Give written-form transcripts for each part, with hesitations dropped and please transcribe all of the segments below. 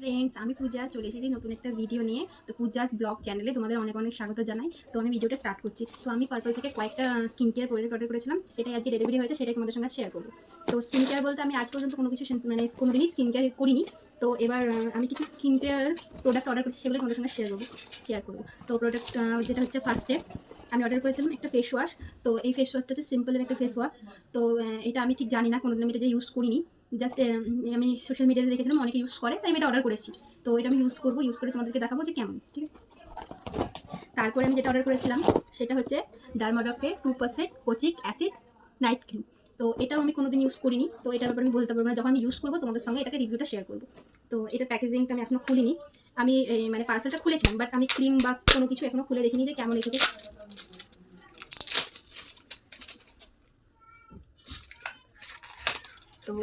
Friends, আমি পূজা চলে এসেছি নতুন একটা ভিডিও নিয়ে। তো পূজাস ব্লগ চ্যানেলে তোমাদের অনেক অনেক স্বাগত জানাই। তো আমি ভিডিওটা স্টার্ট করছি। তো আমি পার্পল থেকে কয়েকটা স্কিন কেয়ার প্রোডাক্ট অর্ডার করেছিলাম, সেটাই আজকে ডেলিভারি হয়েছে, সেটাই তোমাদের সঙ্গে শেয়ার করবো। তো স্কিন কেয়ার বলতে আমি আজ পর্যন্ত কোনো কিছু কোনোদিনই স্কিন কেয়ার করিনি। তো এবার আমি কিছু স্কিন কেয়ার প্রোডাক্ট অর্ডার করছি, সেগুলো তোমাদের সঙ্গে শেয়ার করবো। তো প্রোডাক্ট যেটা হচ্ছে ফার্স্টে আমি অর্ডার করেছিলাম একটা ফেস ওয়াশ। তো এই ফেস ওয়াশটা হচ্ছে সিম্পলের একটা ফেস ওয়াশ। তো এটা আমি ঠিক জানি না, কোনোদিন আমি এটা ইউজ করিনি। জাস্ট আমি সোশ্যাল মিডিয়াতে দেখেছিলাম অনেকে ইউজ করে, তাই আমি এটা অর্ডার করেছি। তো এটা আমি ইউজ করবো, ইউজ করে তোমাদেরকে দেখাবো যে কেমন, ঠিক আছে। তারপরে আমি যেটা অর্ডার করেছিলাম সেটা হচ্ছে ডার্মাডকের 2% কোচিক অ্যাসিড নাইট ক্রিম। তো এটাও আমি কোনোদিন ইউজ করিনি, তো এটার ব্যাপারে আমি বলতে পারবো না। যখন আমি ইউজ করবো তোমাদের সঙ্গে এটাকে রিভিউটা শেয়ার করবো। তো এটার প্যাকেজিংটা আমি এখনও খুলিনি। আমি মানে পার্সেলটা খুলেছিলাম, বাট আমি ক্রিম বা কোনো কিছু এখনও খুলে দেখিনি যে কেমন এসেছে। তো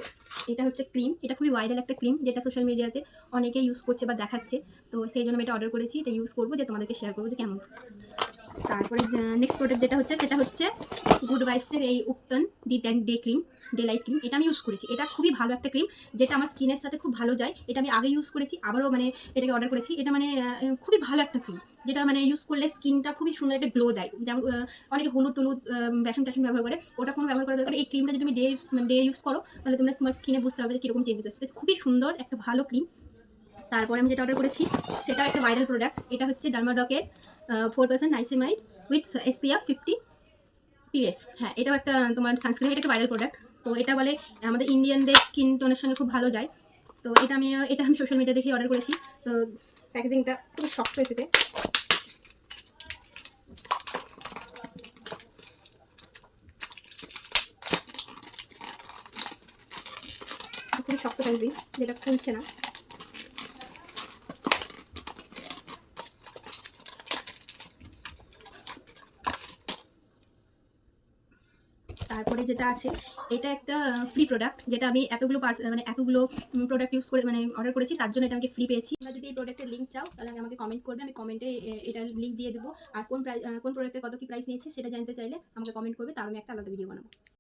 এটা হচ্ছে ক্রিম, এটা খুবই ভাইরাল একটা ক্রিম, যেটা সোশ্যাল মিডিয়াতে অনেকে ইউজ করছে বা দেখাচ্ছে। তো সেই জন্য আমি এটা অর্ডার করেছি, এটা ইউজ করবো, যে তোমাদেরকে শেয়ার করবো যে কেমন। তারপরে নেক্সট প্রোডাক্ট যেটা হচ্ছে সেটা হচ্ছে গুড ভাইবসের এই ubtan day cream, day light cream. এটা আমি ইউজ করেছি, এটা খুবই ভালো একটা ক্রিম, যেটা আমার স্কিনের সাথে খুব ভালো যায়। এটা আমি আগে ইউজ করেছি, আবারও মানে এটাকে অর্ডার করেছি। এটা মানে খুবই ভালো একটা ক্রিম, যেটা মানে ইউজ করলে স্কিনটা খুবই সুন্দর একটা গ্লো দেয়। যেমন অনেকে হলুদ টলুদ বেসন টেসন ব্যবহার করে, ওটা কোনো ব্যবহার করা দরকার। এই ক্রিমটা যদি তুমি ডে ইউজ করো, তাহলে তোমরা তোমার স্কিনে বুঝতে পারবে যে কীরকম চেঞ্জেস আসছে। খুবই সুন্দর একটা ভালো ক্রিম। তারপরে আমি যেটা অর্ডার করেছি সেটাও একটা ভাইরাল প্রোডাক্ট। এটা হচ্ছে ডার্মাডকের 4% নাইসিমাইড উইথ SPF 50 PF। হ্যাঁ, এটাও একটা তোমার সানস্ক্রিন, এটা একটা ভাইরাল প্রোডাক্ট। তো এটা বলে আমাদের ইন্ডিয়ানদের স্কিন টোনের সঙ্গে খুব ভালো যায়। তো এটা আমি সোশ্যাল মিডিয়া দেখে অর্ডার করেছি। তো প্যাকেজিংটা খুবই শক্ত এসেছে, খুবই শক্ত প্যাকেজিং, যেটা খুলছে না। তারপরে যেটা আছে, এটা একটা ফ্রি প্রোডাক্ট, যেটা আমি এতগুলো প্রোডাক্ট ইউজ করে অর্ডার করেছি, তার জন্য এটা আমাকে ফ্রি পেয়েছি। তোমরা যদি এই প্রোডাক্টের লিঙ্ক চাও, তাহলে আমাকে কমেন্ট করবে, আমি কমেন্টে এটার লিঙ্ক দিয়ে দেবো। আর কোন প্রোডাক্টের কত কি প্রাইস নিয়েছে সেটা জানতে চাইলে আমাকে কমেন্ট করবে, তার আমি একটা আলাদা ভিডিও বানাবো।